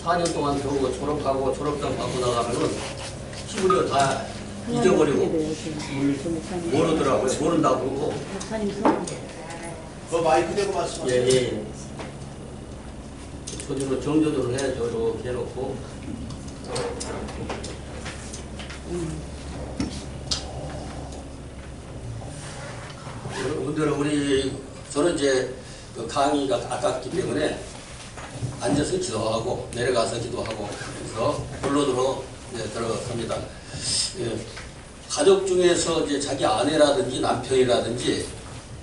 4년 동안 배우고 졸업하고 졸업장 받고 나가면은 히브리어 다 잊어버리고 모르더라고요. 모른다고 그러고. 그 마이크 대고 말씀하세요. 예. 저절로 정조도를 해야죠. 이렇게 해놓고. 오늘은 저는 이제 그 강의가 아깝기 때문에 앉아서 기도하고 내려가서 기도하고 그래서 본론으로 들어갑니다. 예, 가족 중에서 이제 자기 아내라든지 남편이라든지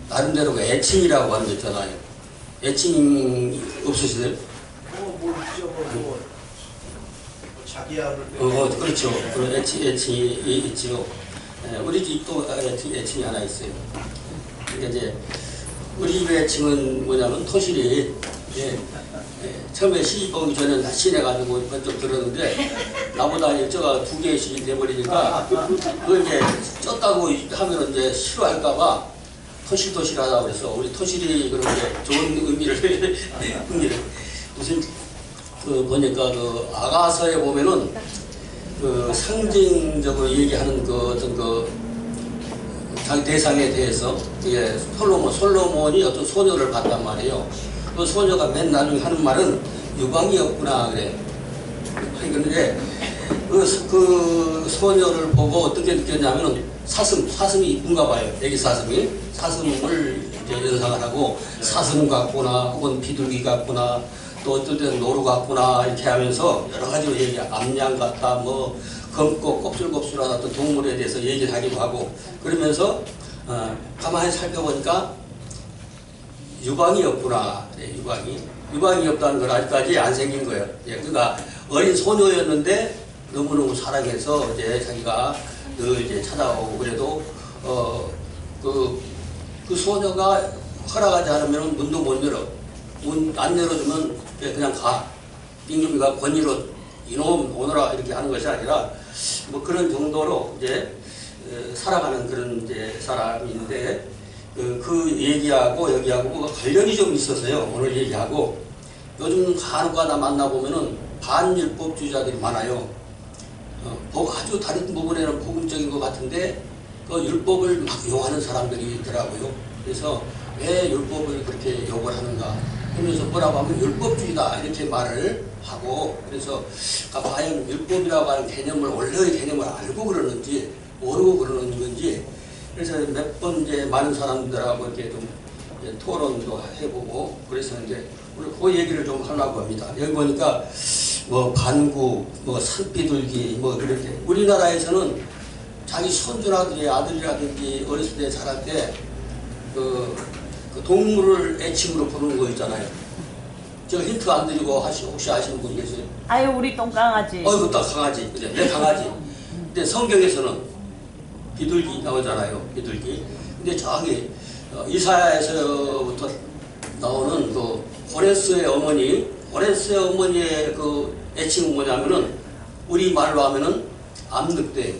나름대로 애칭이라고 하는 거 있잖아요. 애칭 없으시대요? 뭐 있죠. 뭐 자기야 그럴 때. 그렇죠. 그런 애칭이 있지요. 예, 우리 집도 애칭이 하나 있어요. 그러니까 이제 우리 집 애칭은 뭐냐면 토실이 처음에 시집 오기 전에 신해가지고 번쩍 들었는데 나보다 일저가 2개씩 돼버리니까 그걸 이제 쪘다고 하면 이제 싫어할까봐 토실토실하다고 그래서 우리 토실이 그런 게 좋은 의미를 무슨 보니까 그 아가서에 보면은 그 상징적으로 얘기하는 그 어떤 그 자기 대상에 대해서 솔로몬이 어떤 소녀를 봤단 말이에요. 그 소녀가 맨 나중에 하는 말은 유방이 없구나 그래. 그런데 그 소녀를 보고 어떻게 느꼈냐면은 사슴이 이쁜가 봐요. 애기 사슴을 이제 연상을 하고 사슴 같구나 혹은 비둘기 같구나 또 어떨 때는 노루 같구나 이렇게 하면서 여러 가지로 암양 같다 뭐 검고 곱슬곱슬한 어떤 동물에 대해서 얘기를 하기도 하고 그러면서 가만히 살펴보니까 유방이 없구나. 유방이 없다는 건 아직까지 안 생긴 거예요. 그러니까 어린 소녀였는데 너무너무 사랑해서 이제 자기가 늘 이제 찾아오고 그래도 그 소녀가 허락하지 않으면 문도 못 열어. 문 안 열어주면 그냥 가. 빙금이가 권위로 이놈 오너라 이렇게 하는 것이 아니라 뭐 그런 정도로 이제 살아가는 그런 이제 사람인데 그 얘기하고 여기하고 뭐가 관련이 좀 있어서요. 오늘 얘기하고 요즘 간혹가다 만나보면은 반율법주의자들이 많아요. 아주 다른 부분에는 복음적인 것 같은데 그 율법을 막 용하는 사람들이 있더라고요. 그래서 왜 율법을 그렇게 욕을 하는가 하면서 뭐라고 하면 율법주의다 이렇게 말을 하고 그래서 과연 율법이라고 하는 개념을 원래의 개념을 알고 그러는지 모르고 그러는 건지 그래서 몇 번 이제 많은 사람들하고 이렇게 좀 토론도 해보고 그래서 이제 오늘 그 얘기를 좀 하려고 합니다. 여기 보니까 뭐 반구, 뭐 산비둘기, 뭐 그렇게 우리나라에서는 자기 손주라든지 아들이라든지 어렸을 때 자랄 때 그 동물을 애칭으로 부르는 거 있잖아요. 제가 힌트 안 드리고 혹시 아시는 분 계세요? 아유 우리 똥강아지. 어이구 딱 강아지, 그죠? 내 강아지. 근데 성경에서는 비둘기 나오잖아요. 비둘기. 근데 저기 이사야에서부터 나오는 그 호레스의 어머니의 그 애칭은 뭐냐면은 우리 말로 하면은 암늑대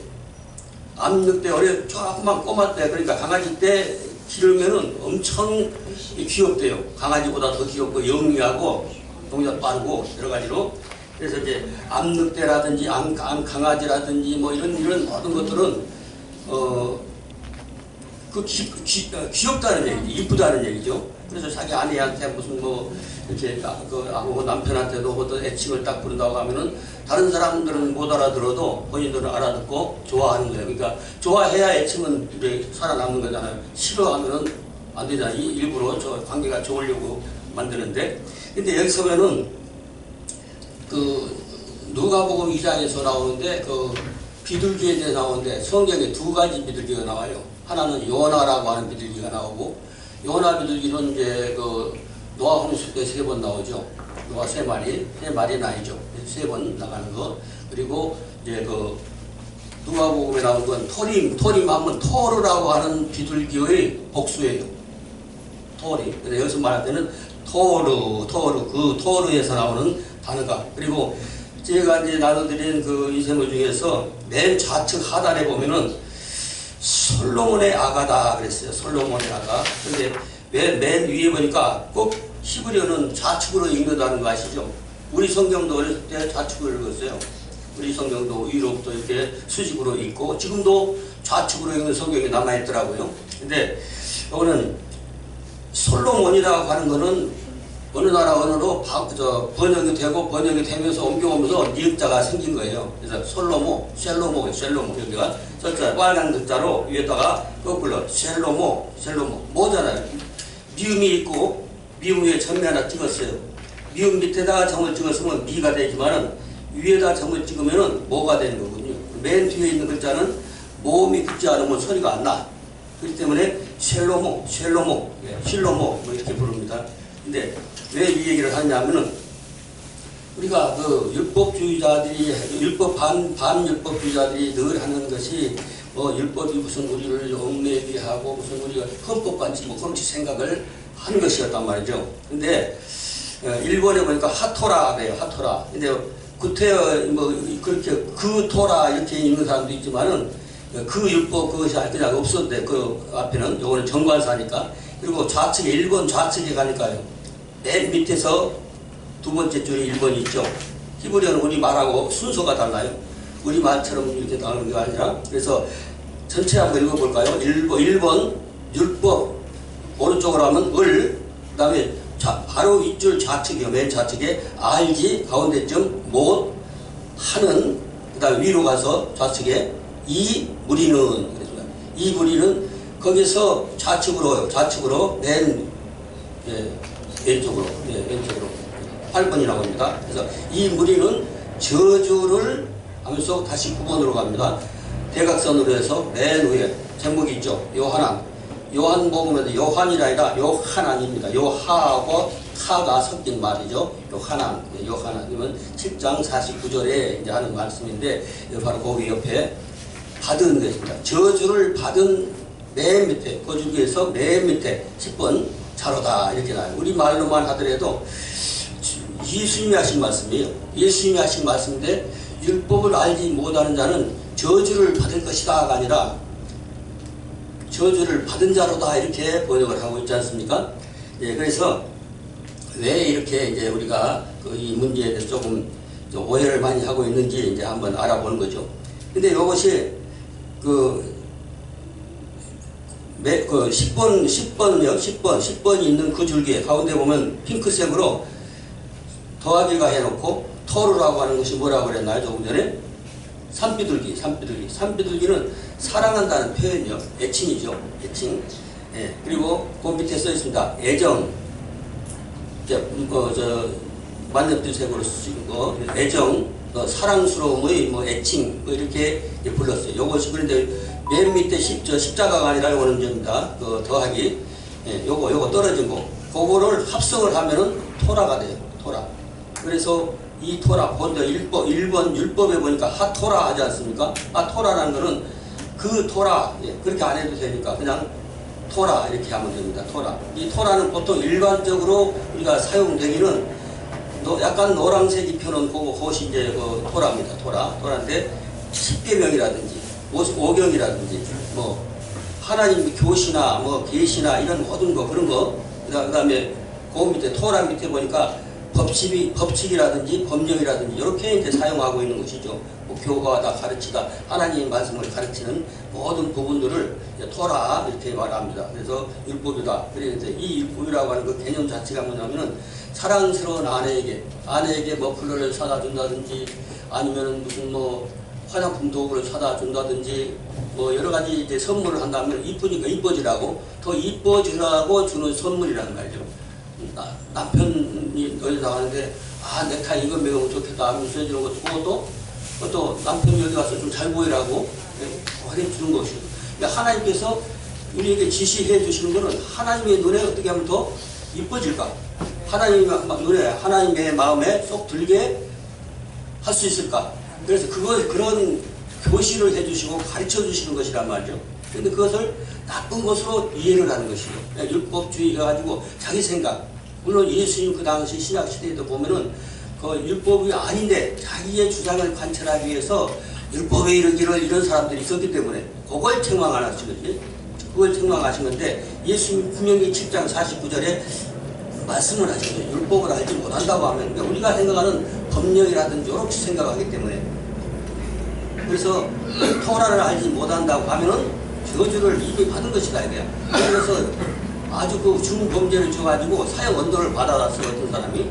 조그만 꼬마 때 그러니까 강아지 때 기르면은 엄청 귀엽대요. 강아지보다 더 귀엽고 영리하고 동작 빠르고 여러 가지로. 그래서 이제 암늑대라든지 암강아지라든지 뭐 이런 모든 것들은 귀엽다는 얘기죠. 이쁘다는 얘기죠. 그래서 자기 아내한테 무슨 뭐 이렇게 남편한테도 어떤 애칭을 딱 부른다고 하면은 다른 사람들은 못 알아들어도 본인들은 알아듣고 좋아하는 거예요. 그러니까 좋아해야 애칭은 이제 살아남는 거잖아요. 싫어하면은 안 되잖아요. 일부러 저 관계가 좋으려고 만드는데. 근데 여기서 보면은 그 누가복음 2장에서 나오는데 그 비둘기에 대해 나오는데 성경에 2가지 비둘기가 나와요. 하나는 요나라고 하는 비둘기가 나오고 요나 비둘기는 이제 그 노아 홍수 때 3번 나오죠. 노아 3마리 나이죠. 3번 나가는 거. 그리고 이제 그 누가복음에 나온 건 토림 하면 토르라고 하는 비둘기의 복수예요. 토리. 그래서 여기서 말할 때는 토르 그 토르에서 나오는 단어가. 그리고 제가 이제 나눠드린 그 이세모 중에서 맨 좌측 하단에 보면은 솔로몬의 아가다 그랬어요. 솔로몬의 아가. 근데 맨 위에 보니까 꼭 히브리어는 좌측으로 읽는다는 거 아시죠? 우리 성경도 어렸을 때 좌측을 읽었어요. 우리 성경도 위로부터 이렇게 수직으로 있고 지금도 좌측으로 읽는 성경이 남아있더라고요. 근데 이거는 솔로몬이라고 하는 거는 어느 나라 언어로 번역이 되고 번역이 되면서 옮겨오면서 니은자가 생긴 거예요. 그래서 솔로모, 셀로모 여기가 썼잖아요. 빨간 글자로 위에다가 거꾸로 셀로모 뭐잖아요. 미음이 있고 미음 위에 점이 하나 찍었어요. 미음 밑에다가 점을 찍었으면 미가 되지만은 위에다 점을 찍으면은 모가 되는 거거든요. 맨 뒤에 있는 글자는 모음이 붙지 않으면 소리가 안 나. 그렇기 때문에 실로모 뭐 이렇게 부릅니다. 근데 왜 이 얘기를 하냐면은 우리가 그 율법주의자들이 반율법주의자들이 늘 하는 것이 뭐 율법이 무슨 우리를 얽매이게 하고 무슨 우리가 헌법같이 뭐 그렇게 생각을 한 것이었단 말이죠. 근데 일본에 보니까 하토라 그래요. 하토라. 근데 구태여 뭐 그렇게 그 토라 이렇게 읽는 사람도 있지만은 그 율법 그것이 그냥 없었는데 그 앞에는 요거는 정관사니까. 그리고 좌측에 일본 좌측에 가니까요. 맨 밑에서 두 번째 줄에 1번이 있죠. 히브리어는 우리 말하고 순서가 달라요. 우리 말처럼 이렇게 나오는 게 아니라. 그래서 전체 한번 읽어볼까요? 1번 율법 오른쪽으로 하면 을, 그 다음에 바로 윗줄 좌측이요. 맨 좌측에 알지 가운데쯤 못 하는, 그 다음에 위로 가서 좌측에 이 무리는, 이 무리는 거기서 좌측으로 맨 왼쪽으로 8번이라고 합니다. 그래서 이 무리는 저주를 하면서 다시 9번으로 갑니다. 대각선으로 해서 맨 위에 제목이 있죠. 요한복음에도 요한이라 아니라 요하난입니다. 요하하고 하가 섞인 말이죠. 요하난이면 7장 49절에 이제 하는 말씀인데 바로 거기 옆에 받은 것입니다. 저주를 받은 맨 밑에 거주기에서 맨 밑에 10번 자로다 이렇게 나와요. 우리 말로만 하더라도 예수님이 하신 말씀이에요. 예수님이 하신 말씀인데 율법을 알지 못하는 자는 저주를 받을 것이다가 아니라 저주를 받은 자로다 이렇게 번역을 하고 있지 않습니까? 예, 그래서 왜 이렇게 이제 우리가 이 문제에 대해서 조금 오해를 많이 하고 있는지 이제 한번 알아보는 거죠. 근데 이것이 그 10번이 있는 그 줄기에 가운데 보면 핑크색으로 더하기가 해놓고 토르라고 하는 것이 뭐라고 그랬나요? 조금 전에 산비둘기는 사랑한다는 표현이요. 애칭이죠. 애칭. 예. 그리고 그 밑에 써 있습니다. 애정. 만렙두색으로 쓰인 거. 애정, 사랑스러움의 애칭, 이렇게 불렀어요. 요것이 그런데 맨 밑에 십자가가 아니라 요거는 접니다. 더하기. 예, 요거 떨어진 거. 그거를 합성을 하면은 토라가 돼요. 토라. 그래서 이 토라, 본더 1번 율법에 보니까 하토라 하지 않습니까? 토라라는 거는 그 토라, 예, 그렇게 안 해도 되니까 그냥 토라 이렇게 하면 됩니다. 토라. 이 토라는 보통 일반적으로 우리가 사용되기는 약간 노란색이 펴놓은 그것이 이제 토라입니다. 토라인데 10계명이라든지 5경이라든지 뭐 하나님 교시나 뭐 계시나 이런 모든 거 그런 거, 그다음에 그 밑에 토라 밑에 보니까 법칙이라든지 법령이라든지 이렇게 이제 사용하고 있는 것이죠. 뭐 교과다 가르치다 하나님의 말씀을 가르치는 모든 부분들을 토라 이렇게 말합니다. 그래서 율법이다. 그래서 이 율법이라고 하는 그 개념 자체가 뭐냐면은 사랑스러운 아내에게 머플러를 사다 준다든지 아니면은 무슨 뭐 화장품 도구를 사다 준다든지 뭐 여러 가지 이제 선물을 한다면 이쁘니까 이뻐지라고 더 이뻐지라고 주는 선물이란 말이죠. 남편이 어디 나가는데 넥타이 이거 매우면 좋겠다 하면서 해주는 것도 그것도 남편이 여기 가서 좀 잘 보이라고 해주는 것이죠. 그러니까 하나님께서 우리에게 지시해 주시는 것은 하나님의 눈에 어떻게 하면 더 이뻐질까? 하나님의 눈에 하나님의 마음에 쏙 들게 할 수 있을까? 그래서 그런 교시를 해주시고 가르쳐 주시는 것이란 말이죠. 그런데 그것을 나쁜 것으로 이해를 하는 것이죠. 율법주의가 가지고 자기 생각. 물론 예수님 그 당시 신약 시대에도 보면은 그 율법이 아닌데 자기의 주장을 관철하기 위해서 율법에 이르기를 이런 사람들이 있었기 때문에 그걸 책망하신 거지. 그걸 책망하신 건데 예수님 분명히 7장 49절에 말씀을 하시죠. 율법을 알지 못한다고 하면 그러니까 우리가 생각하는 법령이라든지 이렇게 생각하기 때문에 그래서 토라를 알지 못한다고 하면은 저주를 이미 받은 것이다 이거야. 그래서 아주 그 중범죄를 져가지고 사형 언도를 받아놨어요. 어떤 사람이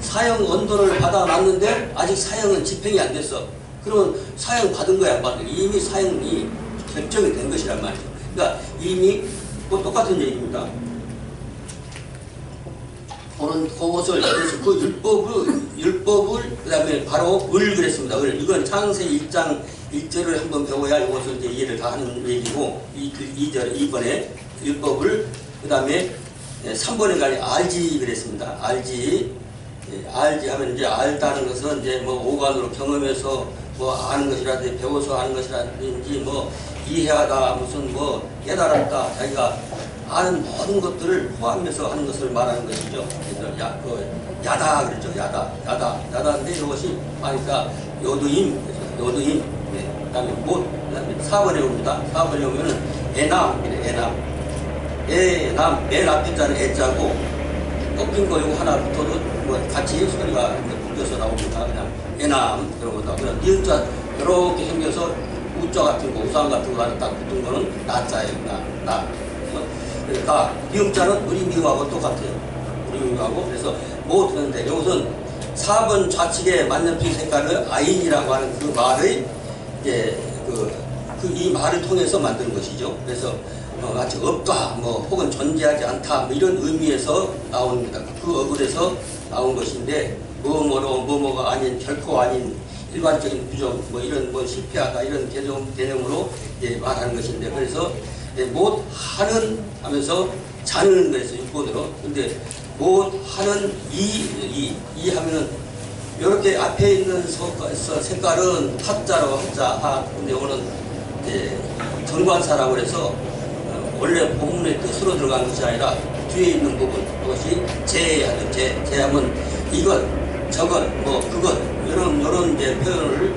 사형 언도를 받아놨는데 아직 사형은 집행이 안 됐어. 그러면 사형 받은 거야 안 받은 거야. 이미 사형이 결정이 된 것이란 말이죠. 그러니까 이미 뭐 똑같은 얘기입니다. 그것을 그래서 그 율법을 그다음에 바로 을 그랬습니다. 을 이건 창세기 1장 1절을 한번 배워야 이것을 이제 이해를 다 하는 얘기고 2번에 율법을 그다음에 3번에 가니 알지 그랬습니다. 알지 하면 이제 알다는 것은 이제 뭐 오감으로 경험해서 뭐 아는 것이라든지 배워서 아는 것이라든지 뭐 이해하다 무슨 뭐 깨달았다 자기가 아는 모든 것들을 포함해서 하는 것을 말하는 것이죠. 그래서 야다 그랬죠. 야다인데 이것이 하니까 요두임 네. 그다음에 못 그다음에 4번에 옵니다. 4번에 오면은 애남 맨 앞에 자는 애자고 꺾인 거 이거 하나 붙어도 뭐 같이 소리가 붙여서 나옵니다. 그냥 애남 그런 거다. 그냥 니은자 이렇게 생겨서 우자 같은 거 우상 같은 거 하나 딱 붙은 거는 나자예요. 나. 그러니까 미음자는 우리 미음하고 똑같아요. 우리 미음하고 그래서 뭐 드는데 이것은 4번 좌측에 만년필 색깔을 아인이라고 하는 그 말의 이제 이 말을 통해서 만든 것이죠. 그래서 마치 없다 뭐 혹은 존재하지 않다 뭐 이런 의미에서 나옵니다. 그 어글에서 나온 것인데 뭐뭐가 아닌 결코 아닌 일반적인 부정 뭐 이런 뭐 실패하다 이런 개념으로 말하는 것인데 그래서 못하는 하면서 자는 그래서 6번으로 근데 못하는 이 하면은 이렇게 앞에 있는 색깔은 합자로 합자 근데 오늘 정관사라고 해서 원래 본문의 뜻으로 들어간 것이 아니라 뒤에 있는 부분 그것이 제하죠. 제하면 이것 저것 뭐 그것 이런 이제 표현을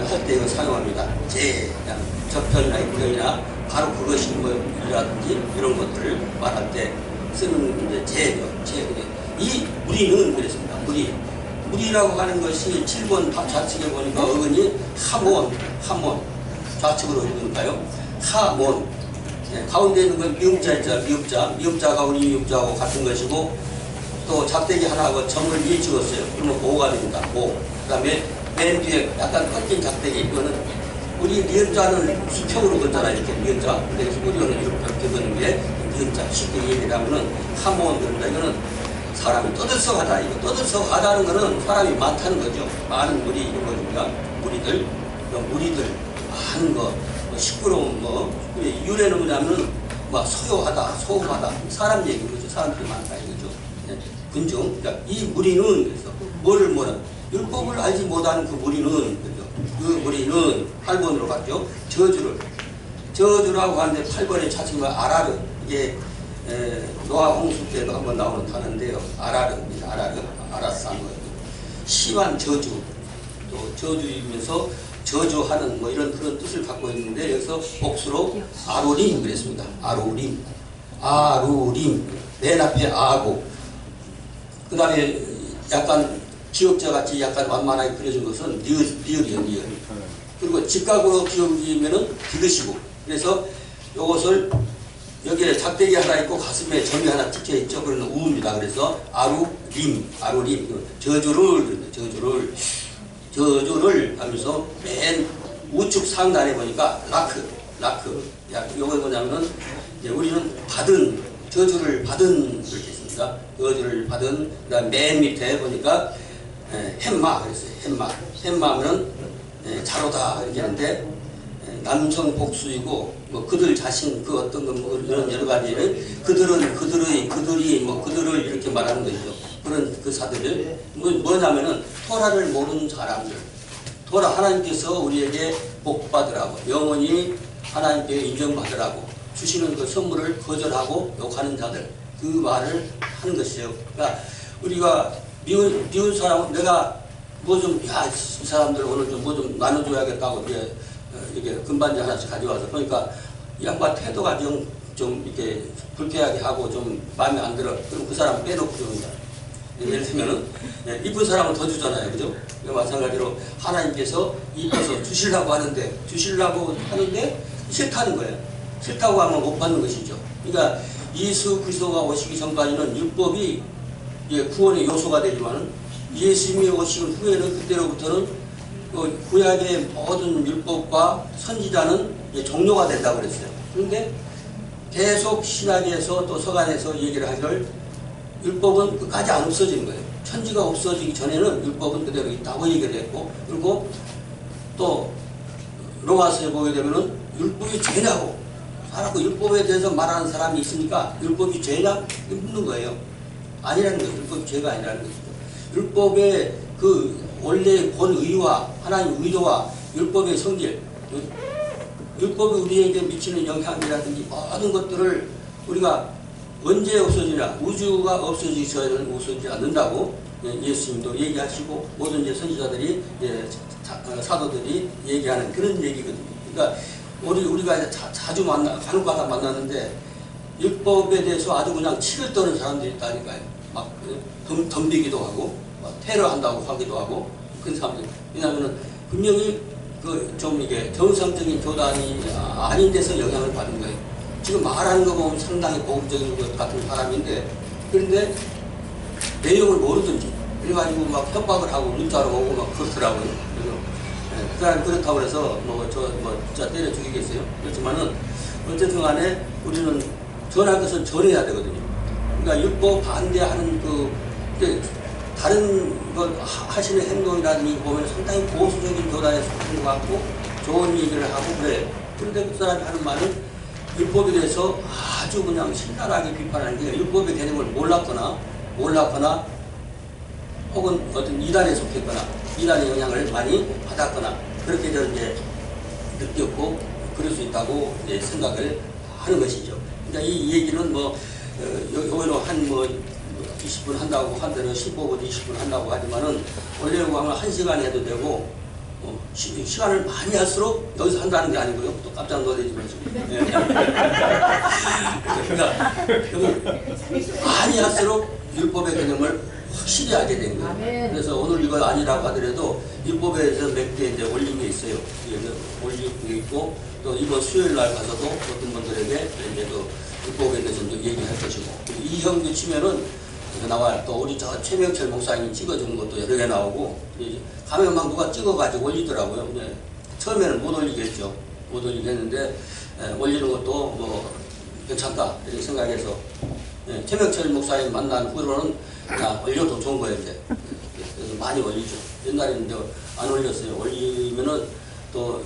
할 때 사용합니다. 그냥 접편이나 입편이나 바로 그것이 뭐라든지 이런 것들을 말할 때 쓰는 이제 이 무리는 그랬습니다. 무리라고 하는 것이 7번 좌측에 보니까 어근이 하몬 좌측으로 읽으니까요. 하몬 가운데 있는 건 미음자 있잖아. 미음자가 우리 미음자하고 같은 것이고 또 작대기 하나하고 점을 위에 찍었어요. 그러면 오가 됩니다. 오. 그 다음에 맨 뒤에 약간 꺾인 작대기 이거는 우리 니은자는 수평으로 걷잖아 이렇게 니은자. 그래서 우리는 이렇게 걷는 게 니은자. 쉽게 얘기를 하면은 하몬 그런다. 이거는 사람이 떠들썩하다. 이거 떠들썩하다는 거는 사람이 많다는 거죠. 많은 무리 이런 거니까 무리들 많은 거 시끄러운 거 유래는 뭐냐면 막 소요하다 소음하다 사람 얘기인 거죠. 사람들이 많다 이거죠. 군중 그러니까 이 무리는 그래서 뭐를 율법을 알지 못하는 그 무리는 그죠. 그 무리는 8번으로 갔죠. 저주라고 하는데 8번에 찾은 거 아라르 이게 노아 홍수 때도 한번 나오는 단어인데요. 아라스한 거 심한 저주 또 저주이면서 저주하는 뭐 이런 그런 뜻을 갖고 있는데 여기서 복수로 아루림 그랬습니다. 아루림 맨 앞에 아고 그 다음에 약간 기역자 같이 약간 완만하게 그려진 것은 리을이에요. 그리고 직각으로 기울이면은 디귿이고 그래서 이것을 여기에 작대기 하나 있고 가슴에 점이 하나 찍혀 있죠. 그러는 우입니다. 그래서 아루림 저주를 하면서 맨 우측 상단에 보니까 라크 이거 뭐냐면은 이제 우리는 저주를 받은 이렇게 있습니다. 저주를 받은 그다음 맨 밑에 보니까 햄마 그랬어요. 햄마는 자로다 이렇게 하는데 남성 복수이고 뭐 그들 자신 그 어떤 뭐 이런 여러 가지 그들이 뭐 그들을 이렇게 말하는 것이죠. 그런 그 사들을 뭐냐면은 토라를 모르는 사람들 토라 하나님께서 우리에게 복 받으라고 영원히 하나님께 인정받으라고 주시는 그 선물을 거절하고 욕하는 자들 그 말을 하는 것이에요. 그러니까 우리가 미운 사람은 내가 뭐 좀 이 사람들 오늘 좀 뭐 좀 나눠줘야겠다고 이렇게 금반지 하나씩 가져와서 그러니까 이 양반 태도가 좀 좀 이렇게 불쾌하게 하고 좀 마음에 안 들어. 그럼 그 사람 빼놓고 줍니다. 예를 들면은 이쁜 사람은 더 주잖아요, 그죠? 마찬가지로 하나님께서 이뻐서 주시려고 하는데 싫다는 거예요. 싫다고 하면 못 받는 것이죠. 그러니까 예수 그리스도가 오시기 전까지는 율법이 구원의 요소가 되지만은 예수님이 오시는 후에는 그때로부터는 구약의 모든 율법과 선지자는 종료가 된다고 그랬어요. 그런데 계속 신학에서 또 서간에서 얘기를 하기를 율법은 끝까지 안 없어지는 거예요. 천지가 없어지기 전에는 율법은 그대로 있다고 얘기를 했고, 그리고 또 로마서에 보게 되면은 율법이 죄냐고 살았고 율법에 대해서 말하는 사람이 있으니까 율법이 죄냐? 묻는 거예요. 아니라는 거예요. 율법이 죄가 아니라는 것이죠. 율법의 그 원래 본의와 하나님의 의도와 율법의 성질, 율법이 우리에게 미치는 영향이라든지 모든 것들을 우리가 언제 없어지냐, 우주가 없어지기 전에는 없어지지 않는다고 예수님도 얘기하시고 모든 선지자들이 사도들이 얘기하는 그런 얘기거든요. 그러니까 우리가 자주 간혹가다 만나는데 율법에 대해서 아주 그냥 치를 떠는 사람들이 있다니까요. 막 덤비기도 하고 막 테러한다고 하기도 하고 그런 사람들. 왜냐하면 분명히 좀 이게 정상적인 교단이 아닌 데서 영향을 받는 거예요. 지금 말하는 거 보면 상당히 보수적인 것 같은 사람인데, 그런데 내용을 모르든지 그래가지고 막 협박을 하고 문자로 오고 막 그렇더라고요. 그래서 그 사람이 그렇다고 해서 진짜 때려 죽이겠어요. 그렇지만은 어쨌든 간에 우리는 전할 것은 전해야 되거든요. 그러니까 율법 반대하는 다른 것 하시는 행동이라든지 보면 상당히 보수적인 교단에 속한 것 같고 좋은 얘기를 하고 그래. 그런데 그 사람이 하는 말은 율법에 대해서 아주 그냥 신랄하게 비판하는 게 율법의 개념을 몰랐거나 혹은 어떤 이단에 속했거나 이단의 영향을 많이 받았거나 그렇게 이제 느꼈고 그럴 수 있다고 생각을 하는 것이죠. 그러니까 이 얘기는 여기로 한 20분 한다고 한대로 15분, 20분 한다고 하지만은 원래로 하면 1시간 해도 되고 시간을 많이 할수록 여기서 한다는 게 아니고요. 또 깜짝 놀라지 마시고. 그러니까 많이 할수록 율법의 개념을 확실히 알게 된 거예요. 그래서 오늘 이거 아니라고 하더라도 율법에서 몇 개 이제 올린 게 있어요. 올린 게 있고 또 이번 수요일 날 가서도 어떤 분들에게 이제 율법에 대해서 얘기할 것이고 이 형도 치면은 나와요. 또 우리 최명철 목사님이 찍어준 것도 여러 개 나오고 가면 막 누가 찍어가지고 올리더라고요. 처음에는 못 올리겠죠. 못 올리겠는데 올리는 것도 괜찮다 이렇게 생각해서 최명철 목사님 만난 후로는 올려도 좋은 거예요. 이제 그래서 많이 올리죠. 옛날에는 안 올렸어요. 올리면은 또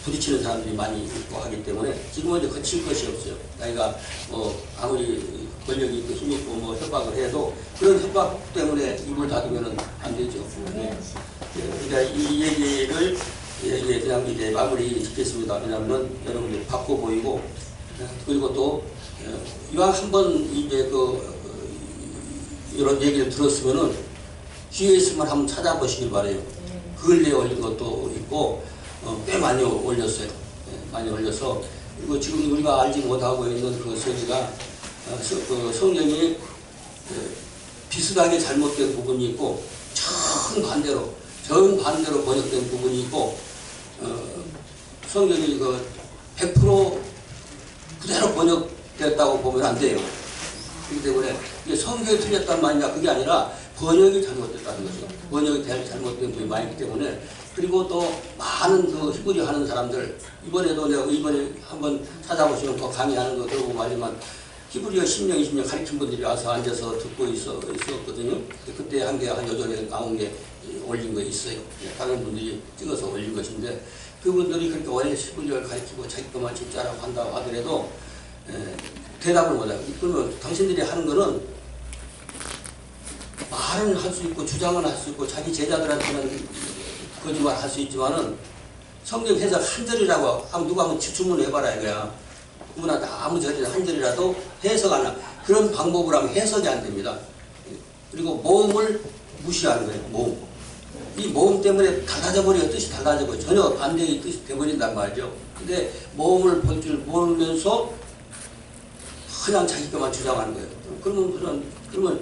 부딪히는 사람들이 많이 있고 하기 때문에 지금은 이제 거칠 것이 없어요. 자기가 아무리 권력이 있고 힘이 있고 협박을 해도 그런 협박 때문에 입을 닫으면 안 되죠. 그러니까 이 얘기를 그냥 이제 마무리 짓겠습니다. 왜냐하면 여러분들 바꿔 보이고 그리고 또 이왕 한번 이제 이런 얘기를 들었으면은 기회 있으면 한번 찾아보시길 바래요. 그 근래에 올린 것도 있고 꽤 많이 올렸어요. 많이 올려서 그리고 지금 우리가 알지 못하고 있는 그 소리가 성경이 비슷하게 잘못된 부분이 있고 정반대로 번역된 부분이 있고 성경이 100% 그대로 번역됐다고 보면 안 돼요. 그렇기 때문에 성경이 틀렸단 말이냐 그게 아니라 번역이 잘못됐다는 거죠. 번역이 잘못된 부분이 많이 있기 때문에 그리고 또 많은 히브리 하는 사람들 이번에도 내가 이번에 한번 찾아보시면 강의하는 거 들어보고 말이지만 히브리어 10년, 20년 가르친 분들이 와서 앉아서 듣고 있었거든요. 그때 한 여전히 나온 게 올린 거 있어요. 다른 분들이 찍어서 올린 것인데 그분들이 그렇게 원래 히브리어를 가르치고 자기 것만 진짜라고 한다고 하더라도 대답을 못해요. 그러면 당신들이 하는 거는 말은 할 수 있고 주장은 할 수 있고 자기 제자들한테는 거짓말 할 수 있지만은 성경 해석 한 절이라고 하면 누가 한번 주문해봐라 이거야. 그분한테 아무 절이나 한 절이라도 해석 안 하면 그런 방법으로 하면 해석이 안 됩니다. 그리고 모음을 무시하는 거예요. 모음. 이 모음 때문에 달라져버리고 뜻이 달라져버리고 전혀 반대의 뜻이 돼버린단 말이죠. 근데 모음을 볼 줄 모르면서 그냥 자기 것만 주장하는 거예요. 그러면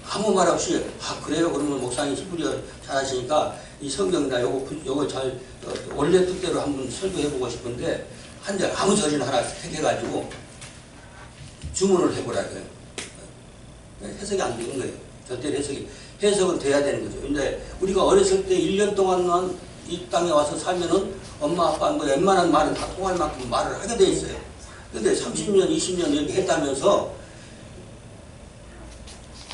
아무 말 없이 그래요. 그러면 목사님 히브리어 잘하시니까 이 성경이나 요거 잘 원래 뜻대로 한번 설교해보고 싶은데 한데 아무 절이나 하나 택해가지고 주문을 해보라고요. 해석이 안 되는 거예요. 절대로 해석은 돼야 되는 거죠. 근데 우리가 어렸을 때 1년 동안만 이 땅에 와서 살면은 엄마 아빠 뭐 웬만한 말은 다 통할 만큼 말을 하게 돼 있어요. 근데 30년, 20년 이렇게 했다면서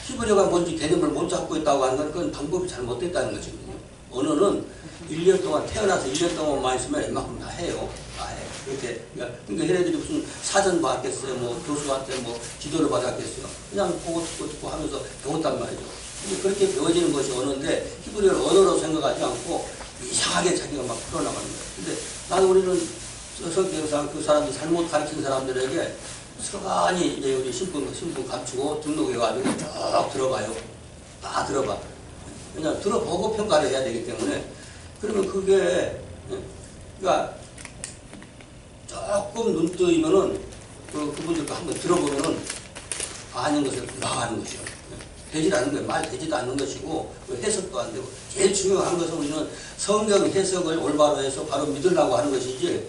히브리어가 뭔지 개념을 못 잡고 있다고 하는 건 그건 방법이 잘못됐다는 것이거든요. 언어는 1년 동안 태어나서 1년 동안만 있으면 웬만큼 다 해요. 다 해. 그러니까 얘네들이 무슨 사전 받았겠어요. 뭐 교수한테 뭐 지도를 받았겠어요. 그냥 보고 듣고 하면서 배웠단 말이죠. 근데 그렇게 배워지는 것이 언어인데 히브리어를 언어로 생각하지 않고 이상하게 자기가 막 풀어나가는 거예요. 근데 나는 우리는 성격상 그 사람들 잘못 가르친 사람들에게 서간이 이제 우리 신분 갖추고 등록해가지고 쭉 들어봐요. 다 들어봐. 그냥 들어보고 평가를 해야 되기 때문에 그러면 그게 그러니까 조금 눈 뜨이면은 그분들 거 한번 들어보면은 아는 것을 나가는 것이요. 되지 않는 거예요. 말 되지도 않는 것이고 해석도 안 되고 제일 중요한 것은 우리는 성경 해석을 올바로 해서 바로 믿으려고 하는 것이지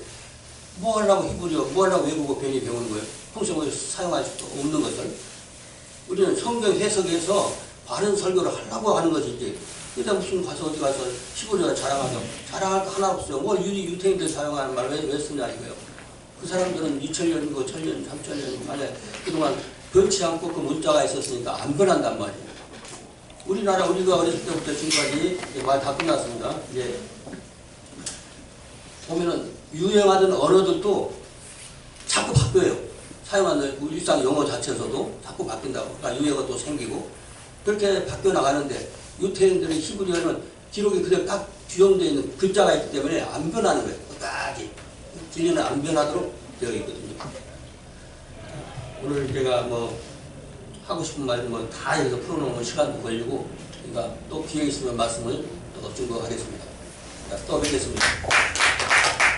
뭐 하려고 히브리어, 뭐 하려고 외국어 괜히 배우는 거예요. 평소에 사용할 수 없는 것을. 우리는 성경 해석에서 바른 설교를 하려고 하는 것이지. 그러다 무슨 가서 어디 가서 히브리어 자랑하죠. 자랑할 거 하나 없어요. 뭐 유태인들 사용하는 말 왜 쓰냐 이거예요. 그 사람들은 2000년이고 1000년, 3000년 만에 그동안 변치 않고 그 문자가 있었으니까 안 변한단 말이에요. 우리가 어렸을 때부터 지금까지 말 다 끝났습니다. 이제 보면은 유행하던 언어들도 자꾸 바뀌어요. 사용하는 일상 영어 자체에서도 자꾸 바뀐다고. 그러니까 유행어 또 생기고 그렇게 바뀌어 나가는데 유태인들의 히브리어는 기록이 그대로 딱 규정되어 있는 글자가 있기 때문에 안 변하는 거예요. 끝까지 진리는 안 변하도록 되어 있거든요. 오늘 제가 뭐 하고 싶은 말 뭐 다 여기서 풀어놓으면 시간도 걸리고 그러니까 또 기회 있으면 말씀을 또 증거하겠습니다. 또 뵙겠습니다.